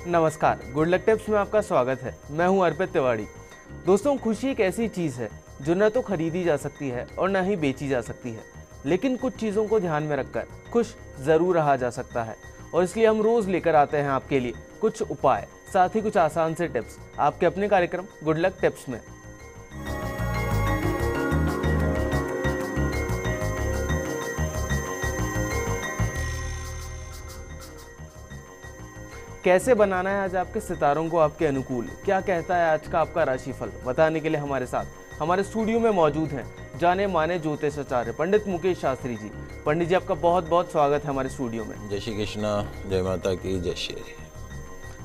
नमस्कार, good luck tips में आपका स्वागत है। मैं हूं अर्पित तिवारी। दोस्तों, खुशी एक ऐसी चीज़ है जो न तो खरीदी जा सकती है और न ही बेची जा सकती है, लेकिन कुछ चीज़ों को ध्यान में रखकर खुश ज़रूर रहा जा सकता है। और इसलिए हम रोज़ लेकर आते हैं आपके लिए कुछ उपाय, साथ ही कुछ आसान से टिप्स आपके अपने कार्यक्रम गुड लक टिप्स में। कैसे बनाना है आज आपके सितारों को आपके अनुकूल, क्या कहता है आज का आपका राशिफल, बताने के लिए हमारे साथ हमारे स्टूडियो में मौजूद हैं जाने माने ज्योतिषाचार्य पंडित मुकेश शास्त्री जी। पंडित जी, आपका बहुत बहुत स्वागत है हमारे स्टूडियो में। जय श्री कृष्णा, जय माता की, जय श्री हरि।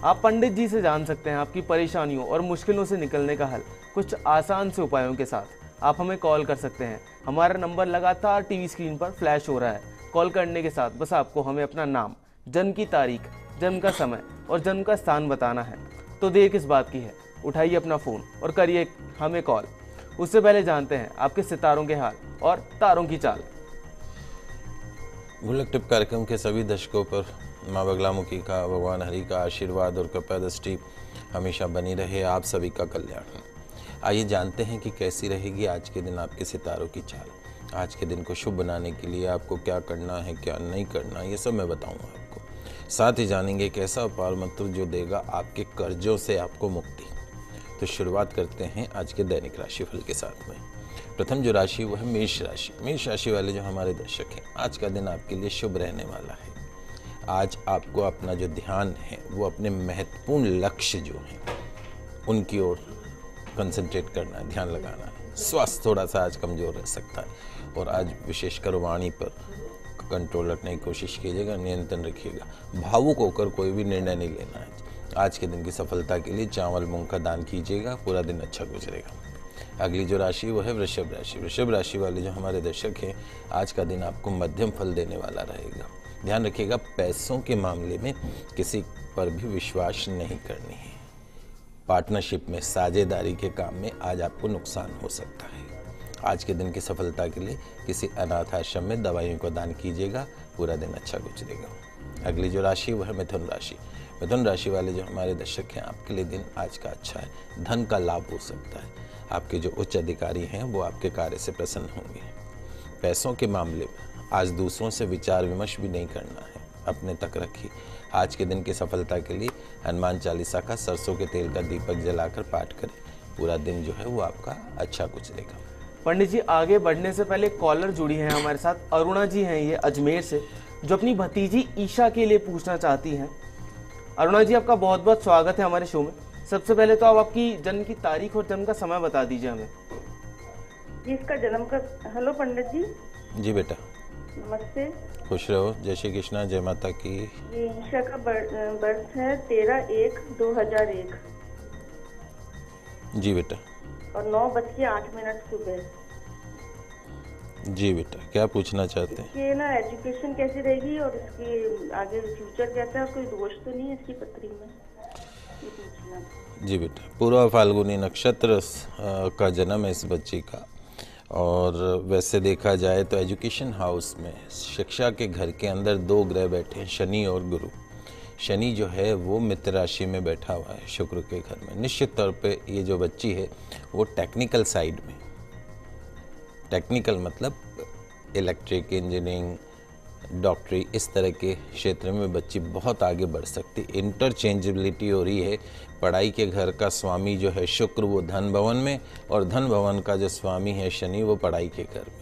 आप पंडित जी से जान सकते हैं आपकी परेशानियों और मुश्किलों से निकलने का हल कुछ आसान से उपायों के साथ। आप हमें कॉल कर सकते हैं, हमारा नंबर लगातार टीवी स्क्रीन पर फ्लैश हो रहा है। कॉल करने के साथ बस आपको हमें अपना नाम, जन्म की तारीख, जन्म का समय और जन्म का स्थान बताना है। तो देर किस बात की है, उठाइए अपना फ़ोन और करिए हमें कॉल। उससे पहले जानते हैं आपके सितारों के हाल और तारों की चाल। गुड लक टिप कार्यक्रम के सभी दर्शकों पर माँ बगलामुखी का, भगवान हरि का आशीर्वाद और कृपा दृष्टि हमेशा बनी रहे। आप सभी का कल्याण हो। आइए जानते हैं कि कैसी रहेगी आज के दिन आपके सितारों की चाल। आज के दिन को शुभ बनाने के लिए आपको क्या करना है, क्या नहीं करना, ये सब मैं बताऊँगा आपको। साथ ही जानेंगे एक ऐसा उपाय मंत्र जो देगा आपके कर्जों से आपको मुक्ति। तो शुरुआत करते हैं आज के दैनिक राशिफल के साथ में। प्रथम जो राशि वो है मेष राशि। मेष राशि वाले जो हमारे दर्शक हैं, आज का दिन आपके लिए शुभ रहने वाला है। आज आपको अपना जो ध्यान है वो अपने महत्वपूर्ण लक्ष्य जो हैं उनकी ओर कंसंट्रेट करना है, ध्यान लगाना है। स्वास्थ्य थोड़ा सा आज कमज़ोर रह सकता है और आज विशेषकर वाणी पर कंट्रोल रखने की कोशिश कीजिएगा, नियंत्रण रखिएगा। भावुक होकर कोई भी निर्णय नहीं लेना है। आज के दिन की सफलता के लिए चावल मूंग का दान कीजिएगा, पूरा दिन अच्छा गुजरेगा। अगली जो राशि वो है वृषभ राशि। वृषभ राशि वाले जो हमारे दर्शक हैं, आज का दिन आपको मध्यम फल देने वाला रहेगा। ध्यान रखिएगा, पैसों के मामले में किसी पर भी विश्वास नहीं करनी है। पार्टनरशिप में, साझेदारी के काम में आज आपको नुकसान हो सकता है। आज के दिन की सफलता के लिए किसी अनाथ आश्रम में दवाइयों का दान कीजिएगा, पूरा दिन अच्छा गुजरेगा। अगली जो राशि वो है मिथुन राशि। मिथुन राशि वाले जो हमारे दर्शक हैं, आपके लिए दिन आज का अच्छा है। धन का लाभ हो सकता है। आपके जो उच्च अधिकारी हैं वो आपके कार्य से प्रसन्न होंगे। पैसों के मामले में आज दूसरों से विचार विमर्श भी नहीं करना है, अपने तक रखिए। आज के दिन की सफलता के लिए हनुमान चालीसा का सरसों के तेल का दीपक जलाकर पाठ करें, पूरा दिन जो है वो आपका अच्छा गुजरेगा। पंडित जी, आगे बढ़ने से पहले कॉलर जुड़ी हैं हमारे साथ, अरुणा जी हैं ये अजमेर से, जो अपनी भतीजी ईशा के लिए पूछना चाहती हैं। अरुणा जी, आपका बहुत बहुत स्वागत है हमारे शो में। सबसे पहले तो आप आपकी जन्म की तारीख और जन्म का समय बता दीजिए हमें। जी, इसका जन्म का। हेलो पंडित जी। जी बेटा, नमस्ते। खुश रहो। जय श्री कृष्णा, जय माता की। ये ईशा का बर्थ है 13/1/2001 जी बेटा। और 9:08 सुबह। जी बेटा, क्या पूछना चाहते हैं? इसके ना एजुकेशन कैसी रहेगी और इसकी आगे फ्यूचर कैसा है, कोई दोष तो नहीं है इसकी पत्री में, ये पूछना। जी बेटा, पूर्वा फाल्गुनी नक्षत्र का जन्म है इस बच्ची का। और वैसे देखा जाए तो एजुकेशन हाउस में, शिक्षा के घर के अंदर दो ग्रह बैठे हैं, शनि और गुरु। शनि जो है वो मित्र राशि में बैठा हुआ है शुक्र के घर में। निश्चित तौर पे ये जो बच्ची है वो टेक्निकल साइड में, टेक्निकल मतलब इलेक्ट्रिक, इंजीनियरिंग, डॉक्टरी, इस तरह के क्षेत्र में बच्ची बहुत आगे बढ़ सकती। इंटरचेंजेबिलिटी हो रही है। पढ़ाई के घर का स्वामी जो है शुक्र वो धन भवन में, और धन भवन का जो स्वामी है शनि वो पढ़ाई के घर में।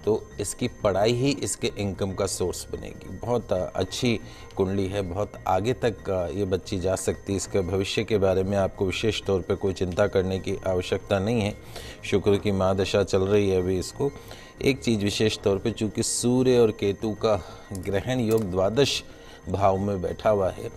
तो इसकी पढ़ाई ही इसके इनकम का सोर्स बनेगी। बहुत अच्छी कुंडली है, बहुत आगे तक ये बच्ची जा सकती है। इसके भविष्य के बारे में आपको विशेष तौर पे कोई चिंता करने की आवश्यकता नहीं है। शुक्र की महादशा चल रही है अभी इसको। एक चीज़ विशेष तौर पे, चूँकि सूर्य और केतु का ग्रहण योग द्वादश भाव में बैठा हुआ है,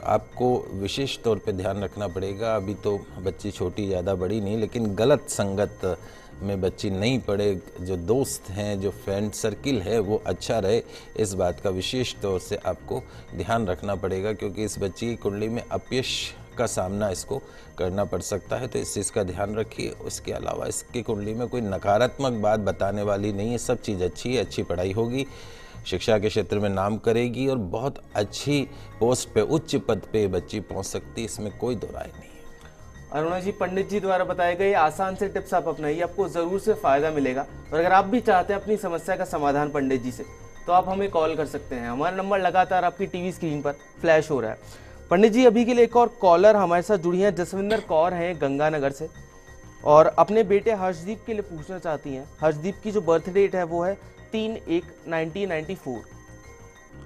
आपको विशेष तौर पे ध्यान रखना पड़ेगा। अभी तो बच्ची छोटी, ज़्यादा बड़ी नहीं, लेकिन गलत संगत में बच्ची नहीं पड़े। जो दोस्त हैं, जो फ्रेंड सर्किल है वो अच्छा रहे, इस बात का विशेष तौर से आपको ध्यान रखना पड़ेगा, क्योंकि इस बच्ची की कुंडली में अपयश का सामना इसको करना पड़ सकता है। तो इस चीज़ का ध्यान रखिए। उसके अलावा इसकी कुंडली में कोई नकारात्मक बात बताने वाली नहीं है, सब चीज़ अच्छी है, अच्छी पढ़ाई होगी। शिक्षा के क्षेत्र में नाम करेगी और बहुत अच्छी पोस्ट पे, उच्च पद पे बच्ची पहुंच सकती है, इसमें कोई दो राय नहीं है। अरुणा जी, पंडित जी द्वारा बताए गए आसान से टिप्स आप अपनाइए, आपको जरूर से फायदा मिलेगा। और अगर आप भी चाहते हैं अपनी समस्या का समाधान पंडित जी से, तो आप हमें कॉल कर सकते हैं। हमारा नंबर लगातार आपकी टीवी स्क्रीन पर फ्लैश हो रहा है। पंडित जी, अभी के लिए एक और कॉलर हमारे साथ जुड़ी हैं, जसविंदर कौर हैं गंगानगर से, और अपने बेटे हर्षदीप के लिए पूछना चाहती हैं। हर्षदीप की जो बर्थ डेट है वो है 3/1/1994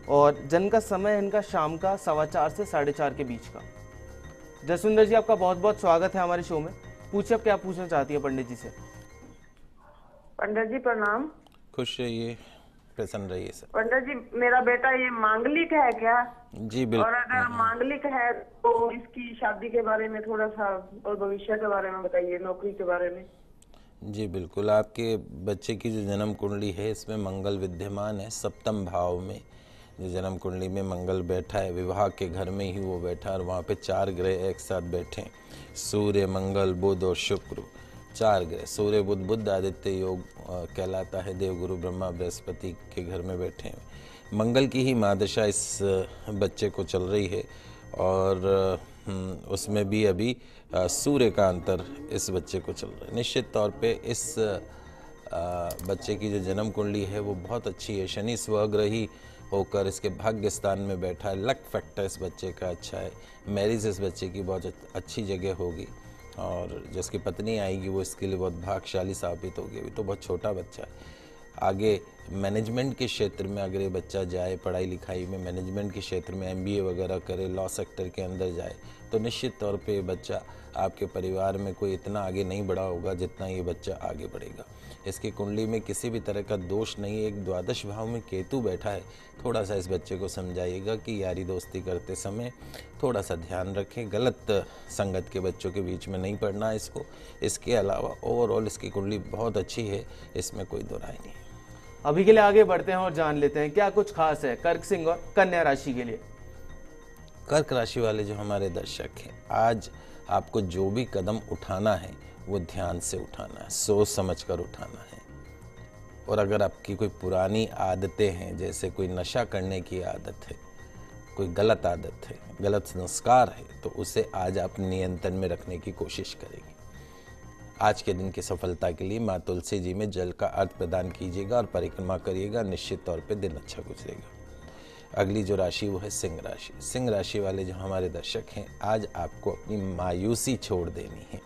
और जन्म का समय है इनका शाम का 4:15 से 4:30 के बीच का। जसविंदर जी, आपका बहुत बहुत स्वागत है हमारे शो में। पूछिए, आप क्या पूछना चाहती है पंडित जी से। पंडित जी प्रणाम। खुश रहिए, प्रसन्न रहिए सर। पंडित जी, मेरा बेटा ये मांगलिक है क्या? जी बिल्कुल। और अगर मांगलिक है तो इसकी शादी के बारे में थोड़ा सा और भविष्य के बारे में बताइए, नौकरी के बारे में। जी बिल्कुल, आपके बच्चे की जो जन्म कुंडली है इसमें मंगल विद्यमान है, सप्तम भाव में जो जन्म कुंडली में मंगल बैठा है, विवाह के घर में ही वो बैठा है और वहाँ पे 4 ग्रह एक साथ बैठे हैं, सूर्य, मंगल, बुध और शुक्र। 4 ग्रह, सूर्य बुध, बुध आदित्य योग कहलाता है, देवगुरु ब्रह्मा बृहस्पति के घर में बैठे हैं। मंगल की ही महादशा इस बच्चे को चल रही है और उसमें भी अभी सूर्य का अंतर इस बच्चे को चल रहा है। निश्चित तौर पे इस बच्चे की जो जन्म कुंडली है वो बहुत अच्छी है। शनि स्वग्रही होकर इसके भाग्य स्थान में बैठा है, लक फैक्टर इस बच्चे का अच्छा है, मैरिज इस बच्चे की बहुत अच्छी जगह होगी और जिसकी पत्नी आएगी वो इसके लिए बहुत भाग्यशाली साबित होगी। अभी तो बहुत छोटा बच्चा है, आगे मैनेजमेंट के क्षेत्र में अगर ये बच्चा जाए, पढ़ाई लिखाई में मैनेजमेंट के क्षेत्र में MBA वगैरह करे, लॉ सेक्टर के अंदर जाए, तो निश्चित तौर पे ये बच्चा आपके परिवार में कोई इतना आगे नहीं बढ़ा होगा जितना ये बच्चा आगे बढ़ेगा। इसकी कुंडली में किसी भी तरह का दोष नहीं है। एक द्वादश भाव में केतु बैठा है, थोड़ा सा इस बच्चे को समझाइएगा कि यारी दोस्ती करते समय थोड़ा सा ध्यान रखें, गलत संगत के बच्चों के बीच में नहीं पड़ना है इसको। इसके अलावा ओवरऑल इसकी कुंडली बहुत अच्छी है, इसमें कोई दो राय नहीं है। अभी के लिए आगे बढ़ते हैं और जान लेते हैं क्या कुछ खास है कर्क सिंह और कन्या राशि के लिए। कर्क राशि वाले जो हमारे दर्शक हैं, आज आपको जो भी कदम उठाना है वो ध्यान से उठाना है, सोच समझ कर उठाना है। और अगर आपकी कोई पुरानी आदतें हैं, जैसे कोई नशा करने की आदत है, कोई गलत आदत है, गलत संस्कार है, तो उसे आज आप नियंत्रण में रखने की कोशिश करेंगे। आज के दिन की सफलता के लिए माँ तुलसी जी में जल का अर्घ प्रदान कीजिएगा और परिक्रमा करिएगा, निश्चित तौर पे दिन अच्छा गुजरेगा। अगली जो राशि वो है सिंह राशि। सिंह राशि वाले जो हमारे दर्शक हैं, आज आपको अपनी मायूसी छोड़ देनी है।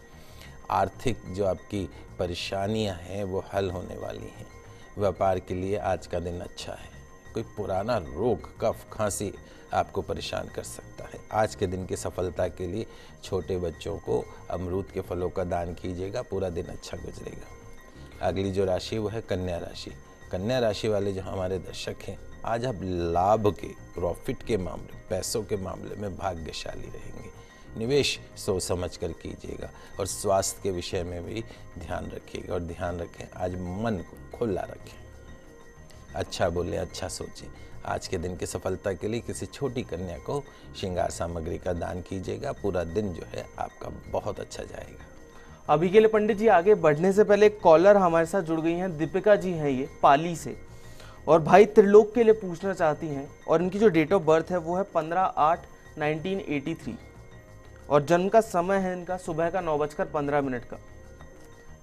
आर्थिक जो आपकी परेशानियां हैं वो हल होने वाली हैं। व्यापार के लिए आज का दिन अच्छा है। कोई पुराना रोग, कफ, खांसी आपको परेशान कर सकता है। आज के दिन की सफलता के लिए छोटे बच्चों को अमरूद के फलों का दान कीजिएगा, पूरा दिन अच्छा गुजरेगा। अगली जो राशि वो है कन्या राशि। कन्या राशि वाले जो हमारे दर्शक हैं, आज आप लाभ के, प्रॉफिट के मामले, पैसों के मामले में भाग्यशाली रहेंगे। निवेश सोच समझ कर कीजिएगा और स्वास्थ्य के विषय में भी ध्यान रखिएगा। और ध्यान रखें, आज मन को खुला रखें, अच्छा बोलें, अच्छा सोचें। आज के दिन की सफलता के लिए किसी छोटी कन्या को श्रृंगार सामग्री का दान कीजिएगा, पूरा दिन जो है आपका बहुत अच्छा जाएगा। अभी के लिए पंडित जी आगे बढ़ने से पहले एक कॉलर हमारे साथ जुड़ गई हैं, दीपिका जी हैं ये पाली से, और भाई त्रिलोक के लिए पूछना चाहती हैं और इनकी जो डेट ऑफ बर्थ है वो है 15/8/1983 और जन्म का समय है इनका सुबह का 9:15 का।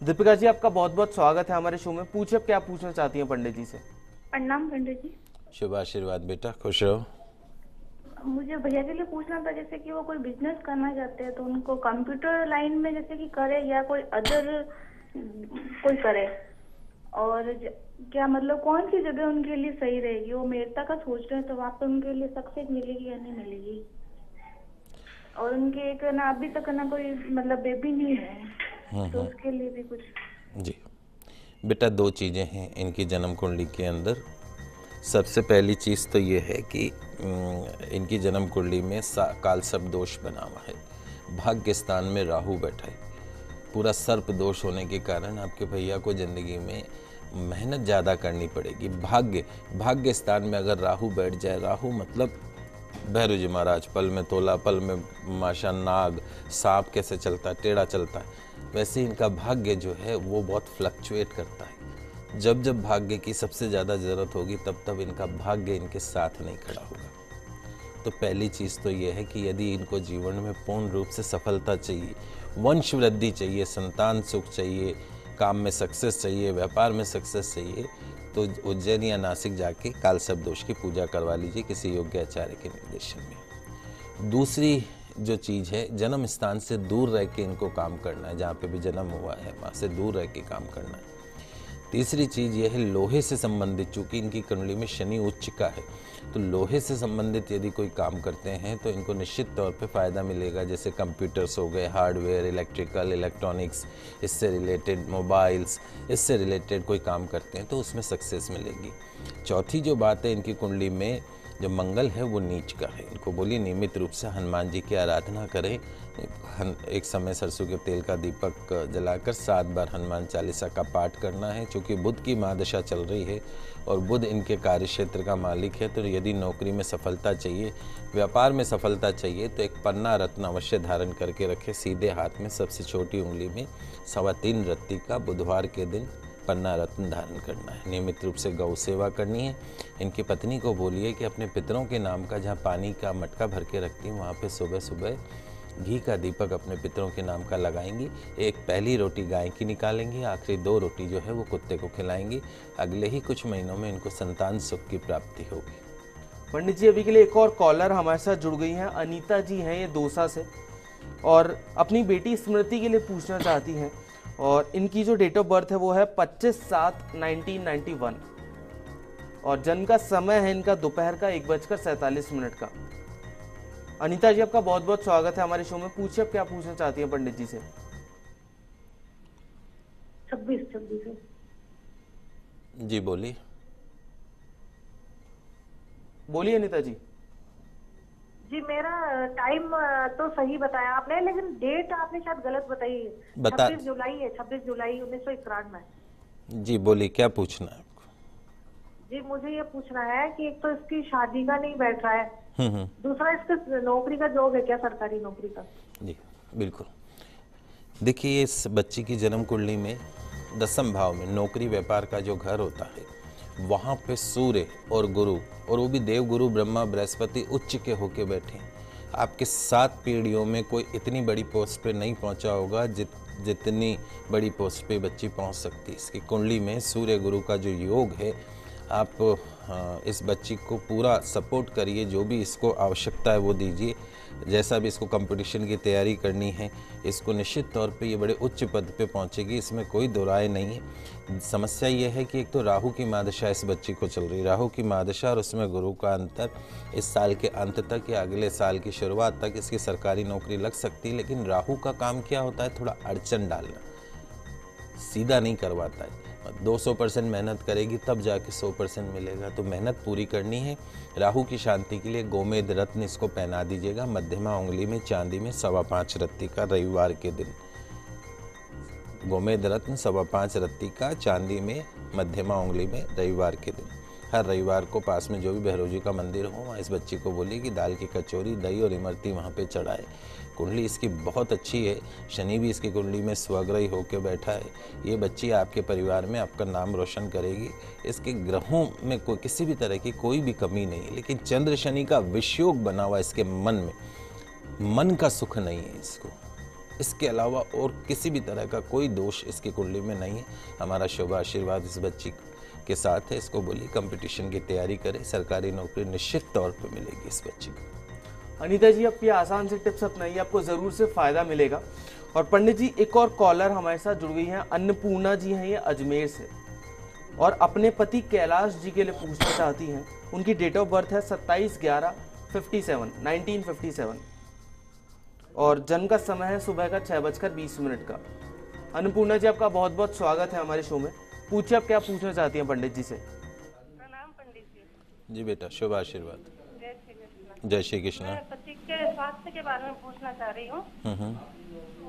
दीपिका जी, आपका बहुत बहुत स्वागत है हमारे शो में। पूछिए, क्या पूछना चाहती हैं पंडित जी से। प्रणाम पंडित जी। शुभ आशीर्वाद बेटा, खुश रहो। मुझे भैया के लिए पूछना था, जैसे कि वो कोई बिजनेस करना चाहते हैं तो उनको कंप्यूटर लाइन में जैसे कि करे या कोई अदर कोई करे, और क्या मतलब कौन सी जगह उनके लिए सही रहेगी। वो मेरता का सोच रहे हैं तो वहाँ पे उनके लिए सक्सेस मिलेगी या नहीं मिलेगी। और उनके एक ना अभी तक ना कोई मतलब बेबी नहीं है, तो उसके लिए भी कुछ। जी बेटा, 2 चीज़ें हैं इनकी जन्म कुंडली के अंदर। सबसे पहली चीज़ तो ये है कि इनकी जन्म कुंडली में काल सर्प दोष बना हुआ है, भाग्य स्थान में राहु बैठा है। पूरा सर्प दोष होने के कारण आपके भैया को ज़िंदगी में मेहनत ज़्यादा करनी पड़ेगी। भाग्य स्थान में अगर राहु बैठ जाए, राहु मतलब भैरव जी महाराज, पल में तोला, पल में माशा, नाग, सांप कैसे चलता है, टेढ़ा चलता है, वैसे इनका भाग्य जो है वो बहुत फ्लक्चुएट करता है। जब जब भाग्य की सबसे ज़्यादा ज़रूरत होगी तब तब इनका भाग्य इनके साथ नहीं खड़ा होगा। तो पहली चीज़ तो ये है कि यदि इनको जीवन में पूर्ण रूप से सफलता चाहिए, वंश वृद्धि चाहिए, संतान सुख चाहिए, काम में सक्सेस चाहिए, व्यापार में सक्सेस चाहिए, तो उज्जैन या नासिक जाके कालसर्प दोष की पूजा करवा लीजिए किसी योग्य आचार्य के निर्देशन में। दूसरी जो चीज़ है, जन्म स्थान से दूर रह के इनको काम करना है, जहाँ पे भी जन्म हुआ है वहाँ से दूर रह के काम करना है। तीसरी चीज़ यह है लोहे से संबंधित, चूँकि इनकी कुंडली में शनि उच्च का है, तो लोहे से संबंधित यदि कोई काम करते हैं तो इनको निश्चित तौर पे फ़ायदा मिलेगा। जैसे कंप्यूटर्स हो गए, हार्डवेयर, इलेक्ट्रिकल, इलेक्ट्रॉनिक्स, इससे रिलेटेड मोबाइल्स, इससे रिलेटेड कोई काम करते हैं तो उसमें सक्सेस मिलेगी। चौथी जो बात है, इनकी कुंडली में जो मंगल है वो नीच का है। इनको बोलिए नियमित रूप से हनुमान जी की आराधना करें। एक समय सरसों के तेल का दीपक जलाकर 7 बार हनुमान चालीसा का पाठ करना है। चूँकि बुध की महादशा चल रही है और बुध इनके कार्य क्षेत्र का मालिक है, तो यदि नौकरी में सफलता चाहिए, व्यापार में सफलता चाहिए, तो एक पन्ना रत्न अवश्य धारण करके रखें सीधे हाथ में, सबसे छोटी उंगली में 3.25 रत्ती का बुधवार के दिन पन्ना रत्न धारण करना है। नियमित रूप से गौ सेवा करनी है। इनकी पत्नी को बोलिए कि अपने पितरों के नाम का जहाँ पानी का मटका भर के रखती हैं वहाँ पे सुबह सुबह घी का दीपक अपने पितरों के नाम का लगाएंगी। एक पहली रोटी गाय की निकालेंगी, आखिरी 2 रोटी जो है वो कुत्ते को खिलाएंगी। अगले ही कुछ महीनों में इनको संतान सुख की प्राप्ति होगी। पंडित जी, अभी के लिए एक और कॉलर हमारे साथ जुड़ गई हैं। अनीता जी हैं ये दौसा से, और अपनी बेटी स्मृति के लिए पूछना चाहती हैं। और इनकी जो डेट ऑफ बर्थ है वो है 25/7/1991 और जन्म का समय है इनका दोपहर का 1:47 का। अनीता जी, आपका बहुत बहुत स्वागत है हमारे शो में। पूछिए आप क्या पूछना चाहती हैं पंडित जी से। 26 जी बोलिए। बोलिए अनीता जी। जी, मेरा टाइम तो सही बताया आपने, लेकिन डेट आपने शायद गलत बताई है। बता 26 जुलाई है, 26 जुलाई 1991। जी बोलिए, क्या पूछना है आपको? जी, मुझे ये पूछना है कि एक तो इसकी शादी का नहीं बैठ रहा है, दूसरा इसका नौकरी का जॉब है क्या, सरकारी नौकरी का? जी बिल्कुल। देखिए, इस बच्ची की जन्म कुंडली में 10वें भाव में नौकरी व्यापार का जो घर होता है वहाँ पे सूर्य और गुरु, और वो भी देव गुरु ब्रह्मा बृहस्पति उच्च के होके बैठे। आपके 7 पीढ़ियों में कोई इतनी बड़ी पोस्ट पे नहीं पहुँचा होगा जितनी बड़ी पोस्ट पे बच्ची पहुँच सकती है। इसकी कुंडली में सूर्य गुरु का जो योग है, आप इस बच्ची को पूरा सपोर्ट करिए, जो भी इसको आवश्यकता है वो दीजिए। जैसा भी इसको कंपटीशन की तैयारी करनी है, इसको निश्चित तौर पे ये बड़े उच्च पद पे पहुंचेगी, इसमें कोई दो राय नहीं है। समस्या ये है कि एक तो राहु की महादशा इस बच्ची को चल रही है, राहु की महादशा और उसमें गुरु का अंतर। इस साल के अंत तक या अगले साल की शुरुआत तक इसकी सरकारी नौकरी लग सकती है, लेकिन राहु का काम क्या होता है, थोड़ा अड़चन डालना, सीधा नहीं करवाता है। 200% मेहनत करेगी तब जाके 100% मिलेगा, तो मेहनत पूरी करनी है। राहु की शांति के लिए गोमेद रत्न इसको पहना दीजिएगा मध्यमा उंगली में चांदी में 5.25 रत्ती का रविवार के दिन। गोमेद रत्न 5.25 रत्ती का चांदी में मध्यमा उंगली में रविवार के दिन। हर रविवार को पास में जो भी भैरव जी का मंदिर हो वहाँ इस बच्ची को बोलिए कि दाल की कचौरी, दही और इमरती वहाँ पे चढ़ाए। कुंडली इसकी बहुत अच्छी है, शनि भी इसकी कुंडली में स्वग्रही होकर बैठा है। ये बच्ची आपके परिवार में आपका नाम रोशन करेगी। इसके ग्रहों में कोई किसी भी तरह की कोई भी कमी नहीं है, लेकिन चंद्र शनि का विषयोग बना हुआ इसके मन में, मन का सुख नहीं है इसको। इसके अलावा और किसी भी तरह का कोई दोष इसकी कुंडली में नहीं है। हमारा शुभ आशीर्वाद इस बच्ची के साथ है। इसको बोलिए कंपटीशन की तैयारी करे, सरकारी नौकरी निश्चित तौर पर मिलेगी इस बच्ची को। अनीता जी, आपकी आसान से टिप्स अपनाइए, आपको जरूर से फायदा मिलेगा। और पंडित जी, एक और कॉलर हमारे साथ जुड़ गई हैं। अन्नपूर्णा जी हैं ये अजमेर से, और अपने पति कैलाश जी के लिए पूछना चाहती हैं। उनकी डेट ऑफ बर्थ है 27/11/1957 और जन्म का समय है सुबह का 6:20 का। अन्नपूर्णा जी, आपका बहुत बहुत स्वागत है हमारे शो में। पूछिए आप क्या पूछना चाहती हैं पंडित जी से। प्रणाम पंडित जी। जी बेटा, शुभ आशीर्वाद। जय श्री कृष्ण। जय श्री कृष्ण। मैं पति के स्वास्थ्य के बारे में पूछना चाह रही हूँ।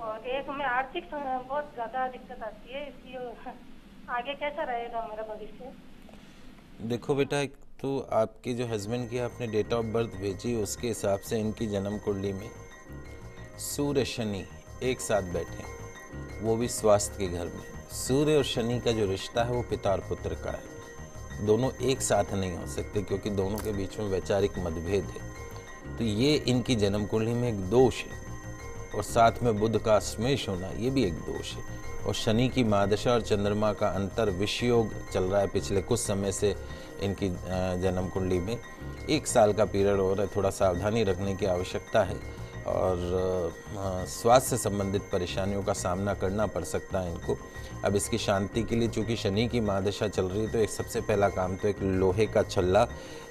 और एक में आर्थिक बहुत ज्यादा दिक्कत आती है, इसलिए आगे कैसा रहेगा हमारा भविष्य? देखो बेटा, एक तो आपके जो हस्बैंड की आपने डेट ऑफ बर्थ भेजी, उसके हिसाब से इनकी जन्म कुंडली में सूर्य शनि एक साथ बैठे, वो भी स्वास्थ्य के घर में। सूर्य और शनि का जो रिश्ता है वो पिता और पुत्र का है। दोनों एक साथ नहीं हो सकते क्योंकि दोनों के बीच में वैचारिक मतभेद है। तो ये इनकी जन्म कुंडली में एक दोष है। और साथ में बुध का स्मेश होना ये भी एक दोष है। और शनि की महादशा और चंद्रमा का अंतर विषयोग चल रहा है पिछले कुछ समय से इनकी जन्म कुंडली में। 1 साल का पीरियड हो रहा है, थोड़ा सावधानी रखने की आवश्यकता है और स्वास्थ्य से संबंधित परेशानियों का सामना करना पड़ सकता है इनको। अब इसकी शांति के लिए चूँकि शनि की महादशा चल रही है तो एक सबसे पहला काम तो एक लोहे का छल्ला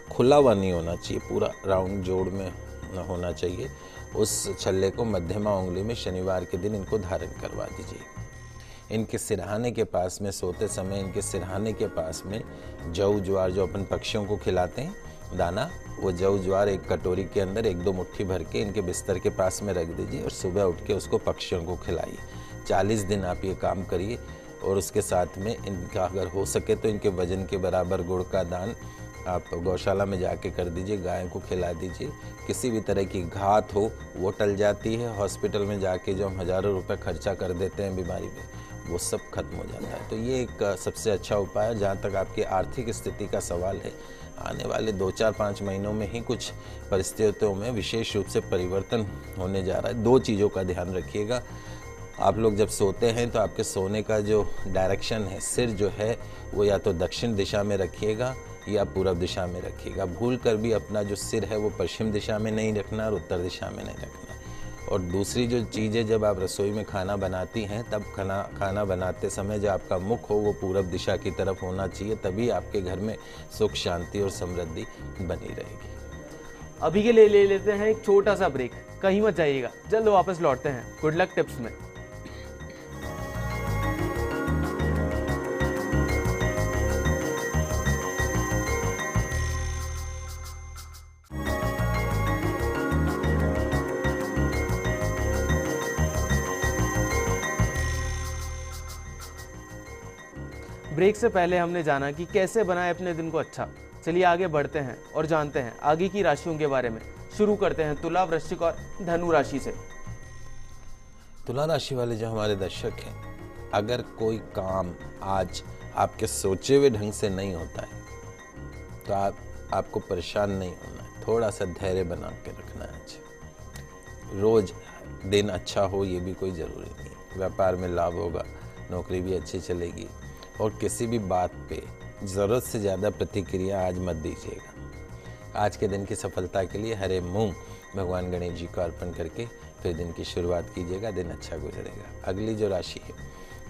खुला हुआ नहीं होना चाहिए, पूरा राउंड जोड़ में होना चाहिए। उस छल्ले को मध्यमा उंगली में शनिवार के दिन इनको धारण करवा दीजिए। इनके सिरहाने के पास में सोते समय इनके सिरहाने के पास में जौ ज्वार जो अपन पक्षियों को खिलाते हैं दाना, वो जौ ज्वार एक कटोरी के अंदर 1-2 मुट्ठी भर के इनके बिस्तर के पास में रख दीजिए और सुबह उठ के उसको पक्षियों को खिलाइए। 40 दिन आप ये काम करिए। और उसके साथ में इनका अगर हो सके तो इनके वजन के बराबर गुड़ का दान आप गौशाला में जाके कर दीजिए, गाय को खिला दीजिए। किसी भी तरह की घात हो वो टल जाती है। हॉस्पिटल में जाके जो हम हज़ारों रुपए खर्चा कर देते हैं बीमारी में, वो सब खत्म हो जाता है। तो ये एक सबसे अच्छा उपाय है। जहाँ तक आपकी आर्थिक स्थिति का सवाल है, आने वाले 2-4-5 महीनों में ही कुछ परिस्थितियों में विशेष रूप से परिवर्तन होने जा रहा है। 2 चीज़ों का ध्यान रखिएगा। आप लोग जब सोते हैं तो आपके सोने का जो डायरेक्शन है, सिर जो है वो या तो दक्षिण दिशा में रखिएगा या पूर्व दिशा में रखिएगा। भूल कर भी अपना जो सिर है वो पश्चिम दिशा में नहीं रखना और उत्तर दिशा में नहीं रखना। और दूसरी जो चीज़ है, जब आप रसोई में खाना बनाती हैं तब खाना बनाते समय जो आपका मुख हो वो पूरब दिशा की तरफ होना चाहिए, तभी आपके घर में सुख शांति और समृद्धि बनी रहेगी। अभी के लिए ले लेते हैं एक छोटा सा ब्रेक, कहीं मत जाइएगा, जल्द वापस लौटते हैं गुड लक टिप्स में। ब्रेक से पहले हमने जाना कि कैसे बनाएं अपने दिन को अच्छा। चलिए आगे बढ़ते हैं और जानते हैं आगे की राशियों के बारे में। शुरू करते हैं तुला, वृश्चिक और धनु राशि से। तुला राशि वाले जो हमारे दर्शक हैं, अगर कोई काम आज आपके सोचे हुए ढंग से नहीं होता है तो आपको परेशान नहीं होना है, थोड़ा सा धैर्य बना के रखना है। आज रोज दिन अच्छा हो ये भी कोई ज़रूरी नहीं। व्यापार में लाभ होगा, नौकरी भी अच्छी चलेगी और किसी भी बात पे ज़रूरत से ज़्यादा प्रतिक्रिया आज मत दीजिएगा। आज के दिन की सफलता के लिए हरे मूंग भगवान गणेश जी को अर्पण करके फिर दिन की शुरुआत कीजिएगा, दिन अच्छा गुजरेगा। अगली जो राशि है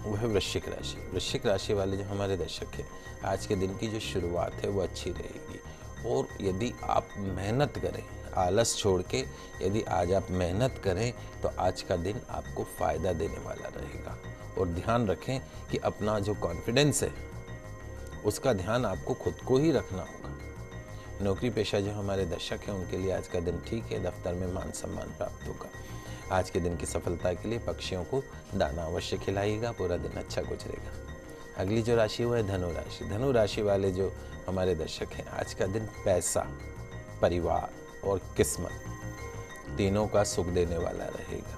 वो है वृश्चिक राशि। वृश्चिक राशि वाले जो हमारे दर्शक हैं, आज के दिन की जो शुरुआत है वो अच्छी रहेगी। और यदि आप मेहनत करें, आलस छोड़ के यदि आज आप मेहनत करें तो आज का दिन आपको फ़ायदा देने वाला रहेगा। और ध्यान रखें कि अपना जो कॉन्फिडेंस है उसका ध्यान आपको खुद को ही रखना होगा। नौकरी पेशा जो हमारे दर्शक हैं उनके लिए आज का दिन ठीक है, दफ्तर में मान सम्मान प्राप्त होगा। आज के दिन की सफलता के लिए पक्षियों को दाना अवश्य खिलाइएगा, पूरा दिन अच्छा गुजरेगा। अगली जो राशि वो है धनु राशि। धनु राशि वाले जो हमारे दर्शक हैं, आज का दिन पैसा, परिवार और किस्मत तीनों का सुख देने वाला रहेगा।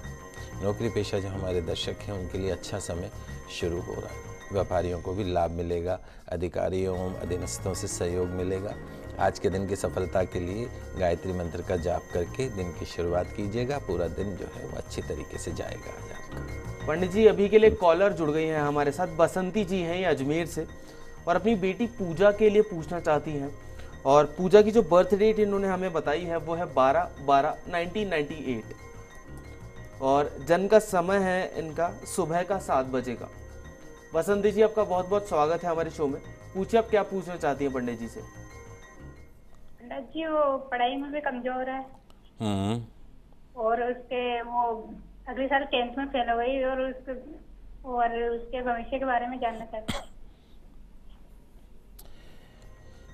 नौकरी पेशा जो हमारे दर्शक हैं उनके लिए अच्छा समय शुरू हो रहा है। व्यापारियों को भी लाभ मिलेगा, अधिकारियों अधीनस्थों से सहयोग मिलेगा। आज के दिन की सफलता के लिए गायत्री मंत्र का जाप करके दिन की शुरुआत कीजिएगा, पूरा दिन जो है वो अच्छी तरीके से जाएगा आज आपका। पंडित जी अभी के लिए कॉलर जुड़ गई हैं हमारे साथ। बसंती जी हैं ये अजमेर से और अपनी बेटी पूजा के लिए पूछना चाहती हैं। और पूजा की जो बर्थ डेट इन्होंने हमें बताई है वो है 12/12/1998 और जन्म का समय है इनका सुबह का 7 बजे का। बसंती जी आपका बहुत बहुत स्वागत है हमारे शो में। पूछिए आप क्या पूछना चाहती हैं पंडित जी से। पंडित जी वो पढ़ाई में भी कमजोर है और उसके वो अगले साल 10th में फेल हो गई और उसके भविष्य के बारे में जानना चाहते हैं।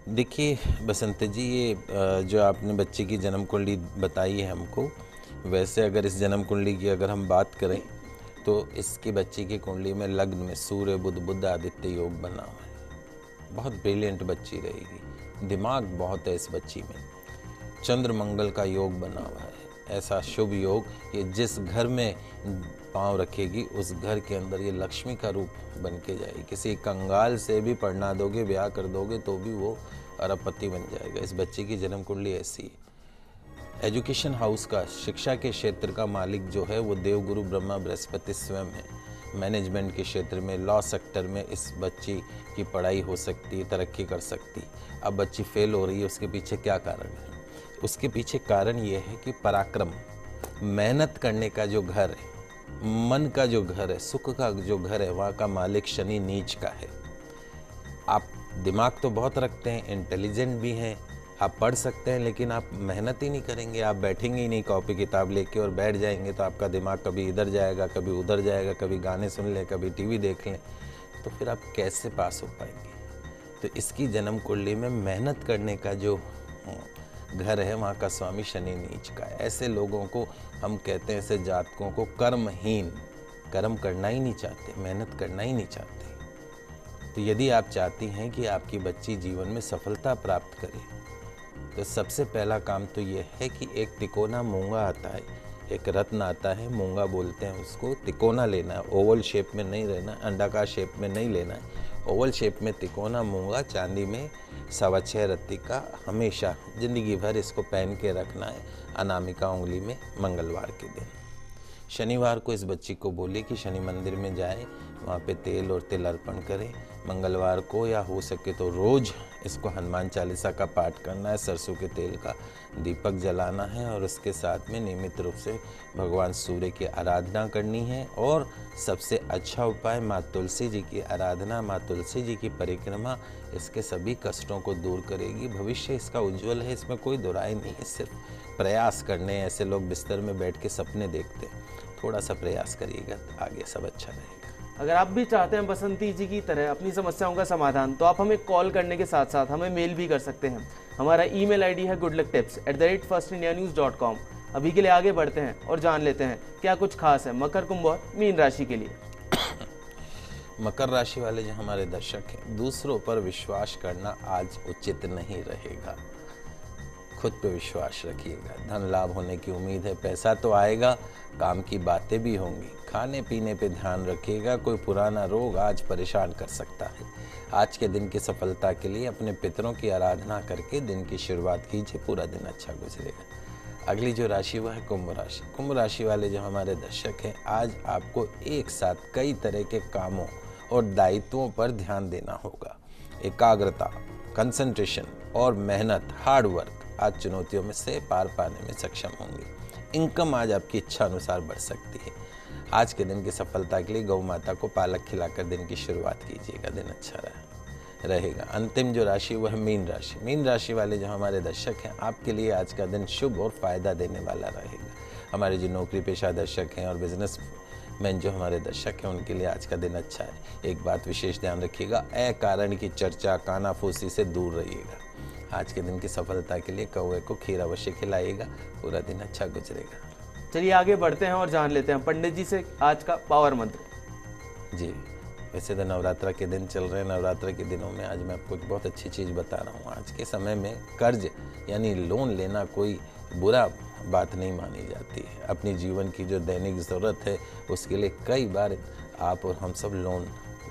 देखिए बसंत जी, ये जो आपने बच्चे की जन्म कुंडली बताई है हमको, वैसे अगर इस जन्म कुंडली की अगर हम बात करें तो इसकी बच्ची की कुंडली में लग्न में सूर्य बुध आदित्य योग बना हुआ है। बहुत ब्रिलियंट बच्ची रहेगी, दिमाग बहुत है इस बच्ची में। चंद्र मंगल का योग बना हुआ है ऐसा शुभ योग कि जिस घर में पाँव रखेगी उस घर के अंदर ये लक्ष्मी का रूप बन के जाएगी। किसी कंगाल से भी पढ़ना दोगे, ब्याह कर दोगे तो भी वो अरबपति बन जाएगा। इस बच्चे की जन्म कुंडली ऐसी है। एजुकेशन हाउस का, शिक्षा के क्षेत्र का मालिक जो है वो देवगुरु ब्रह्मा बृहस्पति स्वयं है। मैनेजमेंट के क्षेत्र में, लॉ सेक्टर में इस बच्ची की पढ़ाई हो सकती है, तरक्की कर सकती। अब बच्ची फेल हो रही है, उसके पीछे क्या कारण है? उसके पीछे कारण ये है कि पराक्रम, मेहनत करने का जो घर है, मन का जो घर है, सुख का जो घर है, वहाँ का मालिक शनि नीच का है। आप दिमाग तो बहुत रखते हैं, इंटेलिजेंट भी हैं, आप पढ़ सकते हैं, लेकिन आप मेहनत ही नहीं करेंगे, आप बैठेंगे ही नहीं कॉपी किताब लेके और बैठ जाएंगे तो आपका दिमाग कभी इधर जाएगा, कभी उधर जाएगा, कभी गाने सुन लें, कभी टीवी देख लें, तो फिर आप कैसे पास हो पाएंगे? तो इसकी जन्म कुंडली में मेहनत करने का जो घर है वहाँ का स्वामी शनि नीच का है। ऐसे लोगों को हम कहते हैं, ऐसे जातकों को कर्महीन, कर्म करना ही नहीं चाहते, मेहनत करना ही नहीं चाहते। तो यदि आप चाहती हैं कि आपकी बच्ची जीवन में सफलता प्राप्त करे तो सबसे पहला काम तो ये है कि एक तिकोना मूंगा आता है, एक रत्न आता है, मूंगा बोलते हैं उसको, तिकोना लेना है, ओवल शेप में नहीं रहना, अंडाकार शेप में नहीं लेना है, ओवल शेप में तिकोना मूंगा चांदी में 6.25 रत्ती का, हमेशा ज़िंदगी भर इसको पहन के रखना है अनामिका उंगली में मंगलवार के दिन। शनिवार को इस बच्ची को बोले कि शनि मंदिर में जाए, वहाँ पे तेल और तिल अर्पण करें। मंगलवार को या हो सके तो रोज़ इसको हनुमान चालीसा का पाठ करना है, सरसों के तेल का दीपक जलाना है और उसके साथ में नियमित रूप से भगवान सूर्य की आराधना करनी है। और सबसे अच्छा उपाय माँ तुलसी जी की आराधना, माँ तुलसी जी की परिक्रमा इसके सभी कष्टों को दूर करेगी। भविष्य इसका उज्जवल है, इसमें कोई दुराई नहीं है, सिर्फ प्रयास करने। ऐसे लोग बिस्तर में बैठ के सपने देखते हैं, थोड़ा सा प्रयास करिएगा तो आगे सब अच्छा रहेगा। अगर आप भी चाहते हैं बसंती जी की तरह अपनी समस्याओं का समाधान, तो आप हमें कॉल करने के साथ साथ हमें मेल भी कर सकते हैं। हमारा ईमेल आईडी है goodlucktips@firstindianews.com। अभी के लिए आगे बढ़ते हैं और जान लेते हैं क्या कुछ खास है मकर, कुंभ और मीन राशि के लिए। मकर राशि वाले जो हमारे दर्शक हैं, दूसरों पर विश्वास करना आज उचित नहीं रहेगा। खुद पे विश्वास रखिएगा। धन लाभ होने की उम्मीद है, पैसा तो आएगा, काम की बातें भी होंगी। खाने पीने पे ध्यान रखिएगा, कोई पुराना रोग आज परेशान कर सकता है। आज के दिन की सफलता के लिए अपने पितरों की आराधना करके दिन की शुरुआत कीजिए, पूरा दिन अच्छा गुजरेगा। अगली जो राशि वह है कुंभ राशि। कुंभ राशि वाले जो हमारे दर्शक हैं, आज आपको एक साथ कई तरह के कामों और दायित्वों पर ध्यान देना होगा। एकाग्रता, कंसंट्रेशन और मेहनत, हार्ड वर्क आज चुनौतियों में से पार पाने में सक्षम होंगे। इनकम आज आपकी इच्छा अनुसार बढ़ सकती है। आज के दिन की सफलता के लिए गौ माता को पालक खिलाकर दिन की शुरुआत कीजिएगा, दिन अच्छा रहेगा। अंतिम जो राशि वह है मीन राशि। मीन राशि वाले जो हमारे दर्शक हैं, आपके लिए आज का दिन शुभ और फायदा देने वाला रहेगा। हमारे जो नौकरी पेशा दर्शक हैं और बिजनेस मैन जो हमारे दर्शक हैं, उनके लिए आज का दिन अच्छा है। एक बात विशेष ध्यान रखिएगा, अकारण की चर्चा, कानाफूसी से दूर रहिएगा। आज के दिन की सफलता के लिए कौवे को खीर अवश्य खिलाइएगा, पूरा दिन अच्छा गुजरेगा। चलिए आगे बढ़ते हैं और जान लेते हैं पंडित जी से आज का पावर मंत्र। जी, वैसे तो नवरात्रा के दिन चल रहे हैं, नवरात्रा के दिनों में आज मैं आपको एक बहुत अच्छी चीज़ बता रहा हूँ। आज के समय में कर्ज यानी लोन लेना कोई बुरा बात नहीं मानी जाती है। अपनी जीवन की जो दैनिक ज़रूरत है उसके लिए कई बार आप और हम सब लोन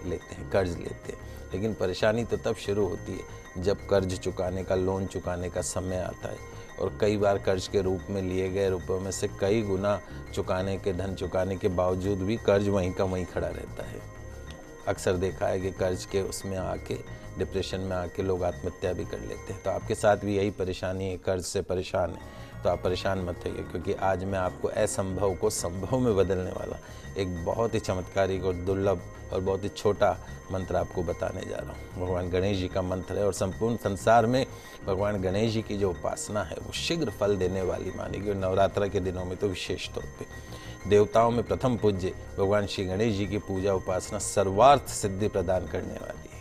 लेते हैं, कर्ज लेते हैं, लेकिन परेशानी तो तब शुरू होती है जब कर्ज चुकाने का, लोन चुकाने का समय आता है। और कई बार कर्ज के रूप में लिए गए रुपयों में से कई गुना धन चुकाने के बावजूद भी कर्ज वहीं का वहीं खड़ा रहता है। अक्सर देखा है कि कर्ज के उसमें आके, डिप्रेशन में आके लोग आत्महत्या भी कर लेते हैं। तो आपके साथ भी यही परेशानी है, कर्ज से परेशान है, तो आप परेशान मत होइए, क्योंकि आज मैं आपको असंभव को संभव में बदलने वाला एक बहुत ही चमत्कारिक और दुर्लभ और बहुत ही छोटा मंत्र आपको बताने जा रहा हूँ। भगवान गणेश जी का मंत्र है और संपूर्ण संसार में भगवान गणेश जी की जो उपासना है वो शीघ्र फल देने वाली मानेगी। और नवरात्रा के दिनों में तो विशेष तौर पे देवताओं में प्रथम पूज्य भगवान श्री गणेश जी की पूजा उपासना सर्वार्थ सिद्धि प्रदान करने वाली है।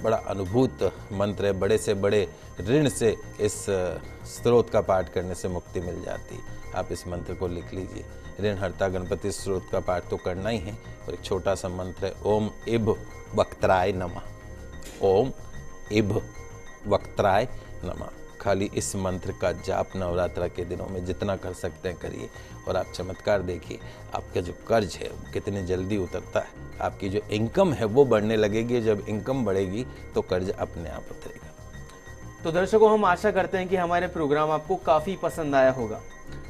बड़ा अनुभूत मंत्र है, बड़े से बड़े ऋण से इस स्त्रोत का पाठ करने से मुक्ति मिल जाती है। आप इस मंत्र को लिख लीजिए। ऋण हरता गणपति स्त्रोत का पाठ तो करना ही है। और एक छोटा सा मंत्र है, ओम इभ वक्त्राय नमः। ओम इभ वक्त्राय नमः। खाली इस मंत्र का जाप नवरात्रा के दिनों में जितना कर सकते हैं करिए और आप चमत्कार देखिए। आपका जो कर्ज है वो कितने जल्दी उतरता है। आपकी जो इनकम है वो बढ़ने लगेगी। जब इनकम बढ़ेगी तो कर्ज अपने आप उतरेगा। तो दर्शकों, हम आशा करते हैं कि हमारे प्रोग्राम आपको काफ़ी पसंद आया होगा।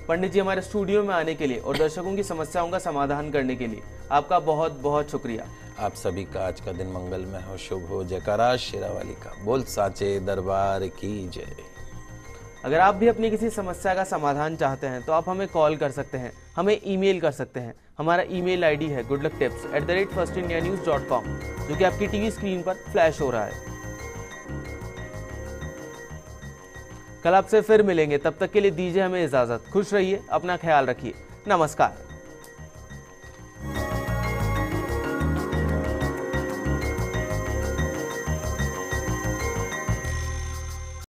पंडित जी हमारे स्टूडियो में आने के लिए और दर्शकों की समस्याओं का समाधान करने के लिए आपका बहुत बहुत शुक्रिया। आप सभी का आज का दिन मंगलमय हो, शुभ हो। जयकारा शेरावाली का। बोल साचे दरबार की जय। अगर आप भी अपनी किसी समस्या का समाधान चाहते हैं तो आप हमें कॉल कर सकते हैं, हमें ईमेल कर सकते हैं। हमारा ईमेल आईडी है goodlucktips@firstindianews.com, जो कि आपकी टीवी स्क्रीन पर फ्लैश हो रहा है। कल आपसे फिर मिलेंगे, तब तक के लिए दीजिए हमें इजाजत। खुश रहिए, अपना ख्याल रखिए। नमस्कार।